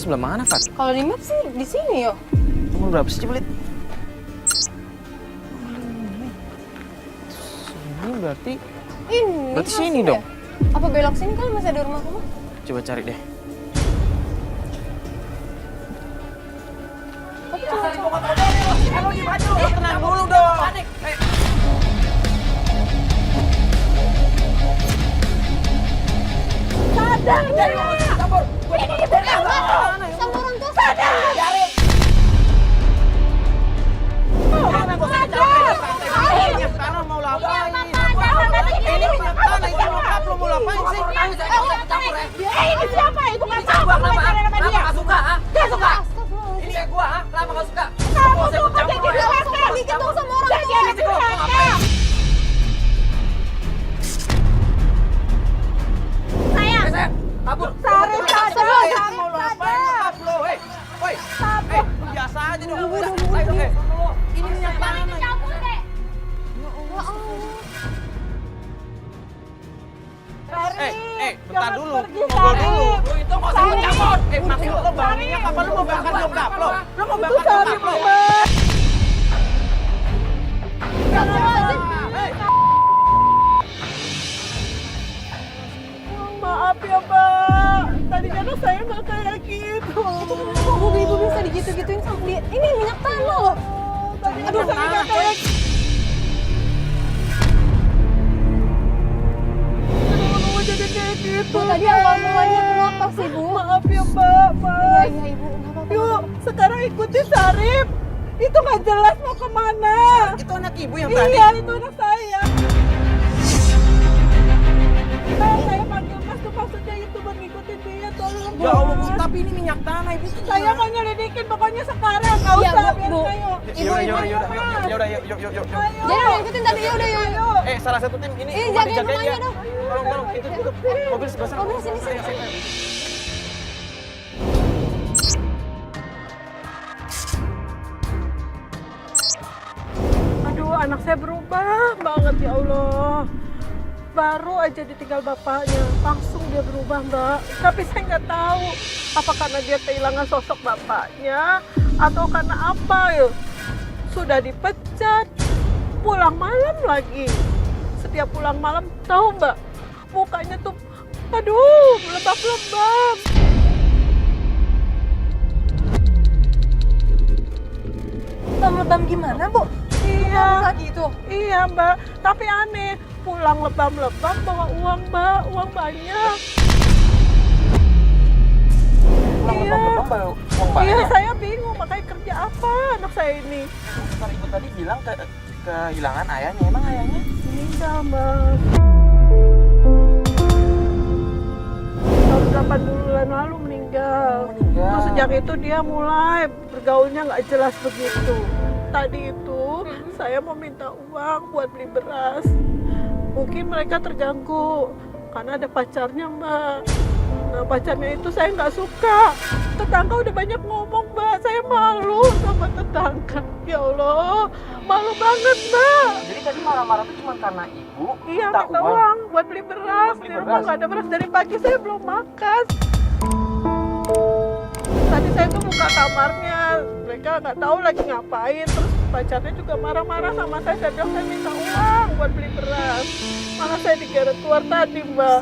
sebelah mana, Fat? Kalau di map sih di sini yo. Nomor berapa sih, Belit? Sini berarti Ini. Berarti sini harusnya. dong. Apa belok sini kan masih ada rumah-rumah? coba cari deh. Tenang dulu dong. Sadar nggak? Ini ibu kamu sama orang tua sadar nggak? Sekarang mau lapain? Ini minyak tanah, itu nyokap lo mau lapain sih? Ini siapa? Ibu nggak tahu. Kenapa nggak suka? Nggak suka? Ini kayak gua, kenapa nggak suka? Kamu tuh jadi durhaka, gitu sama orang tua. Jadi durhaka. Sayang. Kabur. Sadar. Mau lapain nyokap lo? Woi, biasa aja dong. Ayo, ini minyak tanah. Bentar dulu. Ngobrol dulu. Lu itu nggak usah campur. Maksud lo bawa minyak apa lu mau bakar nyokap lo? Lu mau bakar nyokap lo? Maaf ya, Pak. Tadinya tuh saya nggak kayak gitu. Ibu bisa digitu-gituin sama dia. Ini minyak tanah loh. Aduh, saya nggak kayak gitu. Aduh, jadi kayak gitu. Bu, tadi awal mulanya kenapa sih, Bu? Maaf ya, Pak. Pak. Iya, Ibu. Nggak apa-apa. Yuk, sekarang ikuti Sarip. Itu nggak jelas mau kemana. Itu anak ibu yang tadi. Iya, itu anak saya. Saya panggil Mas tuh maksudnya itu buat ngikutin dia, tolong. Ya Allah, Bu, Mas. tapi ini minyak tanah ibu. Saya mau nyelidikin pokoknya sekarang, nggak Iya, usah, Bu, biar Bu. saya. Yaudah, yuk. Ayo. Jangan ikutin tadi, yaudah, yuk. Salah satu tim ini Jagain dijagain rumahnya ya. dong. Tolong, itu mobil sebelah sana. Mobil sini. Aduh, anak saya berubah banget ya Allah. Baru aja ditinggal bapaknya, langsung dia berubah, Mbak. Tapi saya nggak tahu apa karena dia kehilangan sosok bapaknya atau karena apa ya. Sudah dipecat, pulang malam lagi. Setiap pulang malam, tahu Mbak, mukanya tuh, aduh, lebam-lebam. Lebam gimana, Bu? Iya, Gitu. iya Mbak. Tapi aneh, pulang lebam-lebam bawa uang Mbak, uang banyak. Iya, saya bingung makanya kerja apa anak saya ini. Kan ibu tadi bilang kehilangan ayahnya. Emang ayahnya? Meninggal Mbak. Baru 8 bulan lalu meninggal. Terus sejak itu dia mulai bergaulnya nggak jelas begitu. Tadi itu saya mau minta uang buat beli beras. Mungkin mereka terganggu karena ada pacarnya Mbak. Nah pacarnya itu saya nggak suka. Tetangga udah banyak ngomong Mbak. Saya malu sama tetangga. Ya Allah, malu banget Mbak. Jadi tadi marah-marah itu cuma karena ibu Iya minta uang buat beli beras. Di rumah nggak ada beras, dari pagi saya belum makan. Tadi saya tuh buka kamarnya, mereka nggak tahu lagi ngapain. Terus pacarnya juga marah-marah sama saya bilang saya minta uang buat beli beras. Malah saya digeret keluar tadi Mbak.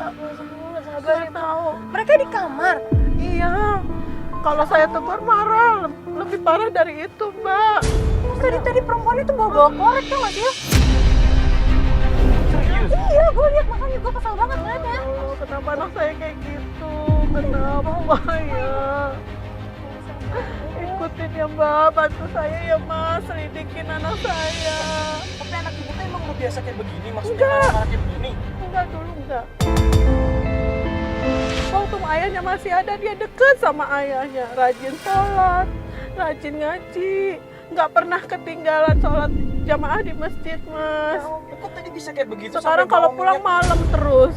Saya tahu. Mereka di kamar. Iya, kalau saya tegur marah, lebih parah dari itu Mbak. Tadi perempuan itu bawa korek tuh nggak sih? serius. Iya, gue lihat makanya gue kesel banget ngeliatnya. Oh, kenapa anak saya kayak gitu? Kenapa ya? Ikutin ya Mbak, bantu saya ya Mas, selidikin anak saya. Tapi anak ibu tuh emang udah biasa kayak begini, maksudnya Enggak. marah-marah kayak begini. Enggak dulu, enggak. Waktu ayahnya masih ada, dia deket sama ayahnya. Rajin sholat, rajin ngaji. Nggak pernah ketinggalan sholat jamaah di masjid, Mas. Kok tadi bisa kayak begitu? Sekarang sampai kalau bawa pulang minyak? malam terus.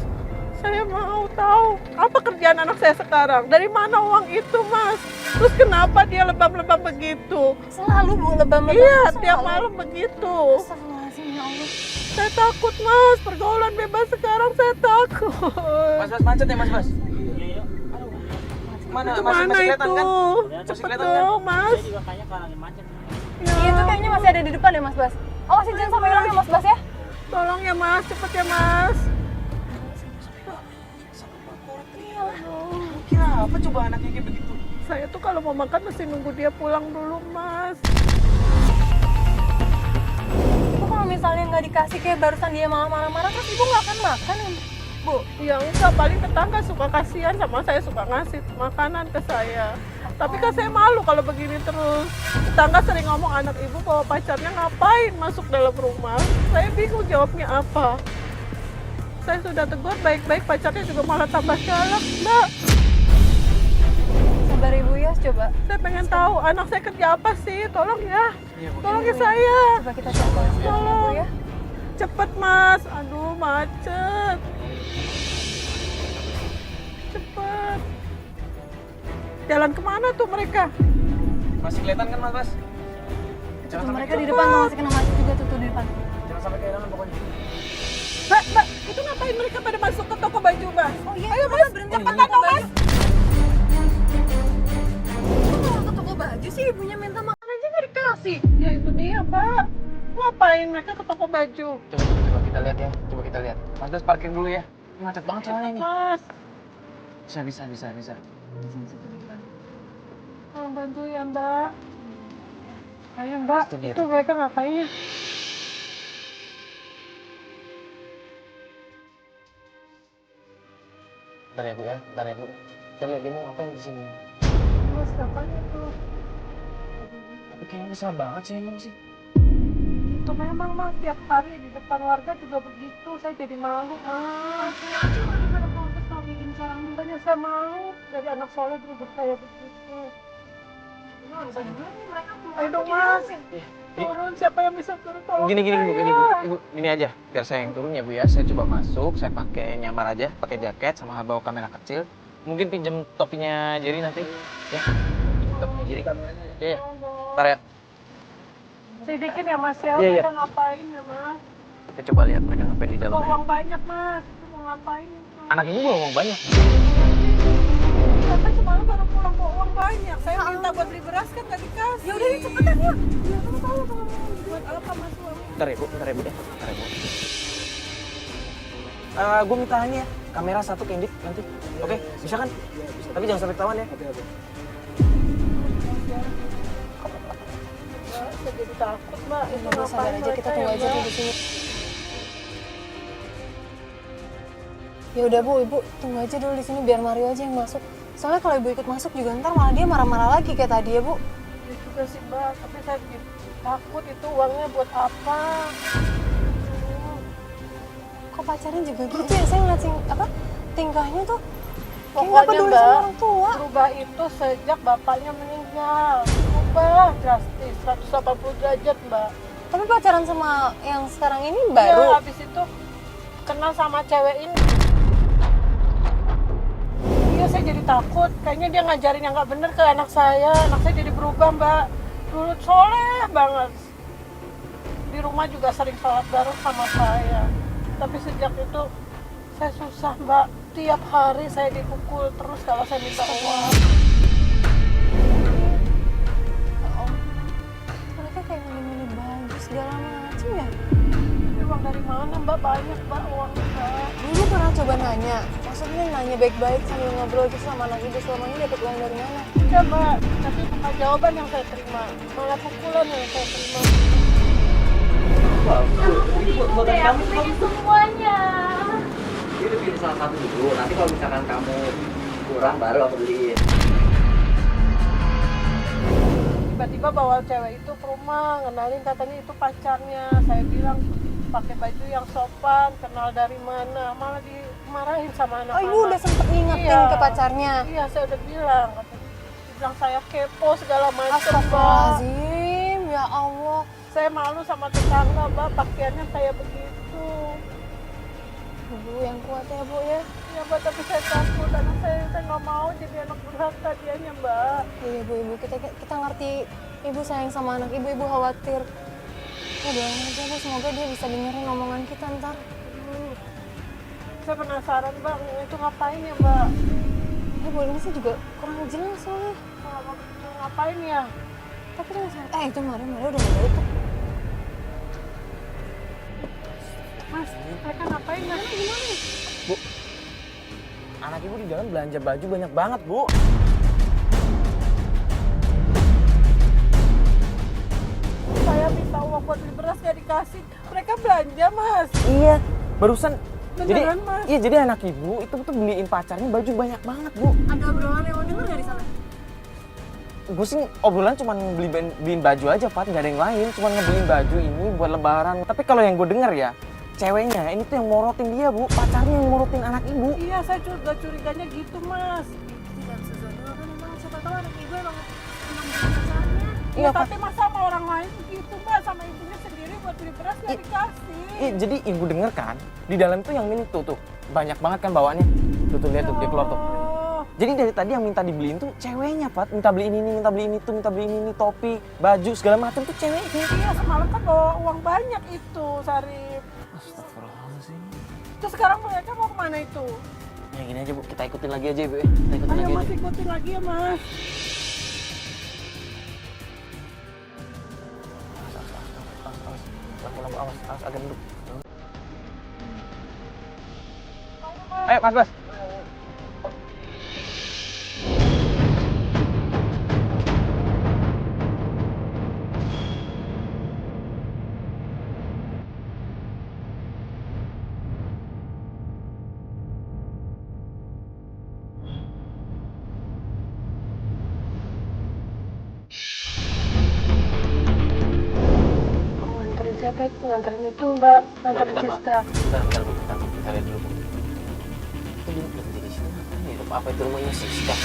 Saya mau tahu apa kerjaan anak saya sekarang. Dari mana uang itu, Mas? Terus kenapa dia lebam-lebam begitu? Selalu Bu lebam-lebam. Iya, Selalu. tiap malam begitu. Astagfirullahaladzim, ya Allah. Saya takut, Mas. Pergaulan bebas sekarang saya takut. Mas macet ya, Mas. Mana? Itu Masih mana kelihatan itu? kan? Cepet kelihatan kan? dong, Mas. Dia juga kayaknya kalangin macet. Iya itu kayaknya masih ada di depan ya Mas Bas. Awas jangan sampai hilang ya Mas Bas ya. Tolong ya, Mas. Cepet ya, Mas. Kira apa coba anaknya kayak begitu? Saya tuh kalau mau makan mesti nunggu dia pulang dulu, Mas. Ibu kalau misalnya nggak dikasih kayak barusan dia malah marah-marah terus ibu nggak akan makan ya Bu? Ya enggak, paling tetangga suka kasihan sama saya, suka ngasih makanan ke saya. Tapi kan saya malu kalau begini terus. Tetangga sering ngomong anak ibu bawa pacarnya ngapain masuk dalam rumah. Saya bingung jawabnya apa. Saya sudah tegur baik-baik, pacarnya juga malah tambah galak, Mbak. Sabar Ibu ya coba. Saya pengen tahu anak saya kerja apa sih, tolong ya. Iya, Bu. Tolong ya saya. Coba kita cari tahu sekarang ya Bu ya. Cepet, Mas. Aduh, macet. Cepet. Jalan kemana tuh mereka? Masih kelihatan kan, Mas? Tuh, mereka di depan tuh masih kena macet juga tuh di depan. Jangan sampai kehilangan pokoknya. Mbak, itu ngapain mereka pada masuk ke toko baju, Mbak? Oh iya, Ayo, Mas, berhenti cepetan ke toko dong, Mas. Kok malah ke toko baju sih ibunya minta makan aja nggak dikasih? Ya itu dia, Pak. Ngapain mereka ke toko baju? Coba kita lihat ya. Coba kita lihat. Mas Das parkir dulu ya. Macet banget soalnya ini. Mas, Bisa. tolong bantu ya, Mbak. Ayo, Mbak. Itu dia. Itu mereka ngapain? Bentar ya, Bu ya. Kita lihat dia mau ngapain di sini. Mas, ngapain itu? Tapi kayaknya kesal banget sih emang sih. Itu memang, Mas. Tiap hari di depan warga juga begitu. Saya jadi malu, Mas. Gimana kalau kita bikin salah? Makanya saya malu dari anak soleh berubah kayak begitu. Ayo dong, Mas. Turun, siapa yang bisa turun? Tolong Gini, Bu. saya. Ibu, gini aja. Biar saya yang turun ya, Bu ya. Saya coba masuk, saya pakai nyamar aja, pakai jaket sama bawa kamera kecil. Mungkin pinjam topinya Jerry nanti. Ya. Topinya Jerry. Iya. Ntar ya. Sidikin ya, Mas ya. Iya. Mereka ngapain ya, Mas? Kita coba lihat mereka ngapain di dalam. Bawa uang banyak, Mas. Itu mau ngapain? Anak ini bawa uang banyak. Sampai semalam baru pulang bawa uang banyak. Saya minta buat beli beras kan nggak dikasih. Ya udah cepetan yuk. Ya, kamu tahu kalau mau buat apa, Mas? Bentar ya, Bu ya. Gue minta ini ya, kamera satu candid nanti. Oke, bisa kan? Tapi jangan sampai ketahuan ya. Saya jadi takut, Mbak. Itu Udah sabar ngapain aja kita mereka tunggu ya, aja Mbak? di sini. Ya udah Bu, Ibu tunggu aja dulu di sini biar Mario aja yang masuk. Soalnya kalau Ibu ikut masuk juga ntar malah dia marah-marah lagi kayak tadi ya Bu. Ya juga sih, Mbak. Tapi saya jadi takut itu uangnya buat apa. Kok pacarnya juga gitu ya? Saya ngeliat tingkahnya tuh kayak nggak Pokoknya, peduli Mbak, sama orang tua. berubah itu sejak bapaknya meninggal. Berubah drastis, 180 derajat, Mbak. Tapi pacaran sama yang sekarang ini baru. Ya, habis itu kenal sama cewek ini. Iya, saya jadi takut. Kayaknya dia ngajarin yang nggak bener ke anak saya. Anak saya jadi berubah, Mbak. Dulu soleh banget. Di rumah juga sering sholat bareng sama saya. Tapi sejak itu saya susah, Mbak. Tiap hari saya dipukul terus kalau saya minta uang. Mereka kayak milih-milih baju segala macem ya. Tapi uang dari mana, Mbak? Banyak, Mbak, uangnya, Mbak. Ibu pernah coba nanya, maksudnya nanya baik-baik sambil ngobrol gitu sama anak ibu selama ini dapat uang dari mana? Iya, Mbak. Tapi bukan jawaban yang saya terima. Malah pukulan yang saya terima. Buat kamu. Semuanya. Jadi pilih salah satu dulu, nanti kalau misalkan kamu kurang baru aku beliin. Tiba-tiba bawa cewek itu ke rumah, ngenalin katanya itu pacarnya. Saya bilang pakai baju yang sopan, kenal dari mana, malah dimarahin sama anak-anak. Oh ibu udah sempet ngingetin Iya. ke pacarnya? Iya, saya udah bilang. Dibilang saya kepo segala macam, Mbak. Astagfirullahaladzim, ya Allah. Saya malu sama tetangga, Mbak, pakaiannya kayak begitu. Ibu yang kuat ya bu ya. Ya, Mbak, tapi saya takut, anak saya nggak mau jadi anak durhaka dianya, Mbak. Iya bu, kita ngerti ibu sayang sama anak ibu, ibu khawatir. Ya doain aja bu, semoga dia bisa dengerin omongan kita ntar. Saya penasaran, Mbak, itu ngapain ya, Mbak? Ya ini sih juga kurang jelas soalnya. Ngapain ya? Tapi kan itu Mario udah balik tuh. Mas, mereka ngapain? Mas, gimana? Bu, anak ibu di dalam belanja baju banyak banget, Bu. Saya minta uang buat beli beras gak dikasih. Mereka belanja, Mas. Iya, barusan. Beneran, Mas? Iya, jadi anak ibu itu tuh beliin pacarnya baju banyak banget, Bu. Ada obrolan yang lo denger gak di sana? Gue sih obrolan cuma beliin baju aja, Pat. Nggak ada yang lain. Cuma ngebeliin baju ini buat lebaran. Tapi kalau yang gue denger ya, ceweknya ini tuh yang morotin dia, Bu. Pacarnya yang morotin anak ibu. Iya, saya juga curiganya gitu, Mas. Tidak sesuatu kan emang siapa tahu anak ibu emang pacarnya. Iya, tapi masa sama orang lain begitu, Mbak? Sama ibunya sendiri buat beli beras gak dikasih. Iya, jadi ibu denger kan, di dalam tuh yang ini tuh banyak banget kan bawaannya. Tuh lihat tuh, dia keluar tuh. Jadi dari tadi yang minta dibeliin tuh ceweknya, Pat. Minta beliin ini, minta beliin itu, minta beliin ini, topi, baju, segala macam tuh ceweknya. Iya, semalam kan bawa uang banyak itu, Sarip. Astagfirullahaladzim. Terus sekarang mereka mau kemana itu? Ya gini aja, Bu. Kita ikutin lagi aja, Bu. Kita ikutin Ayo, lagi Mas, aja. ikutin lagi ya, Mas. Awas, agak duduk. Ayo, Mas. Nganterin siapa itu? Nganterin itu, Mbak. Nganterin Cista. Bentar, Bu. Kita lihat dulu, Bu. Itu dia berhenti di sini ngapain ya? Apa itu rumahnya Siska?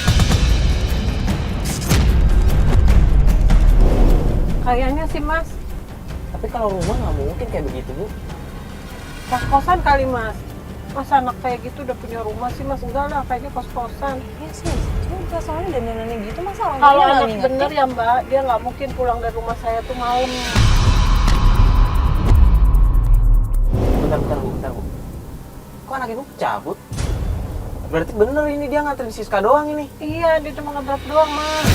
Kayaknya sih, Mas. Tapi kalau rumah nggak mungkin kayak begitu, Bu. Kos-kosan kali, Mas. Masa anak kayak gitu udah punya rumah sih, Mas? Enggak lah, kayaknya kos-kosan. Iya sih, juga soalnya dandanannya gitu masa orang Kalau tuanya nggak anak ngingetin? bener ya, Mbak, dia nggak mungkin pulang dari rumah saya tuh malam. Bentar, Bu. Kok anak ibu cabut? Berarti bener ini dia nganterin Siska doang ini. Iya, dia cuma ngedrap doang, Mas.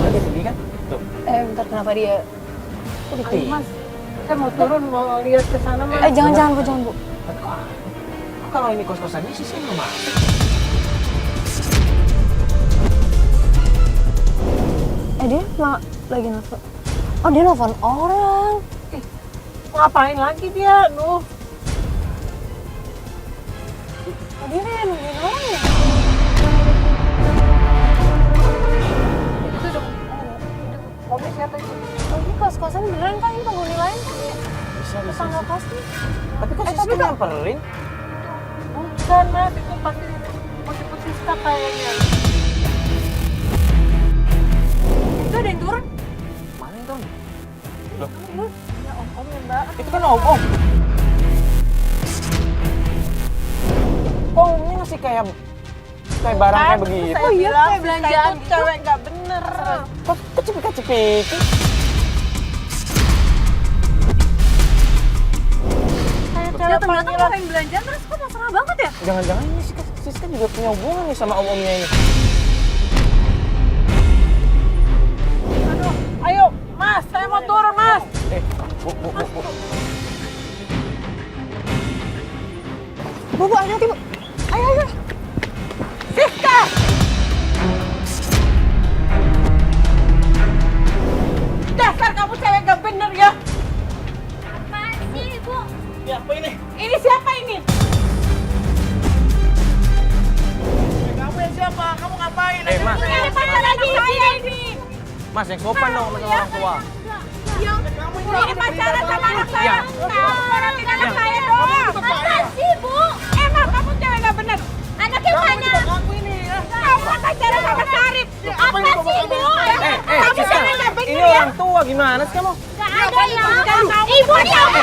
Lagi sedih kan? Tuh. Bentar kenapa dia? Kok Ayo, Mas. Saya mau turun, mau lihat ke sana, Mas. Jangan Bu. Kok kalau ini kos-kosannya Siska nggak masuk? Dia lagi nelfon. Oh, dia nelfon orang. Ngapain lagi dia? Duh. Oh, dia kayak nungguin orang ya? Itu dong. Mobil siapa itu? Oh, ini kos-kosan beneran kan? Ini penghuni lain kan? Bisa. Tetangga kosnya. Tapi kok tapi Siska kok- nyamperin? Bukan, Mas. Itu pasti mau jemput Siska kayaknya. Itu ada yang turun. Mana yang turun? Loh, Ya, om ya, Mbak. itu kan om. Kok omnya ngasih kayak barang kayak begitu? Saya iya, bilang, kayak belanjaan itu gitu. cewek nggak bener. Kok kecepik-kecepik? Kayak Ya cewek ternyata panggilan. kalau yang belanjaan terus kok mesra banget ya? Jangan-jangan ini Siska juga punya hubungan nih sama om-omnya ini. Aduh, ayo, Mas. Saya mau turun, Mas. Bu. Bu, hati-hati, Bu. Ayo. Siska! Dasar kamu cewek gak bener ya. Apaan sih, Bu? Ya, apa ini? Ini siapa ini? Kamu yang siapa? Kamu ngapain? Mas. Ini pacar lagi saya ini. Mas, yang sopan dong sama orang tua. Ini pacaran sama anak saya. Ya. Kamu morotin anak saya doang. Apa sih, Bu? Emang kamu cewek gak bener? Anaknya mana? Kamu pacaran sama Sarip. Apa sih, Bu? Kamu Siska, cewek gak bener ini ya? orang tua gimana sih kamu? Gak ada ya. Ibu siapa?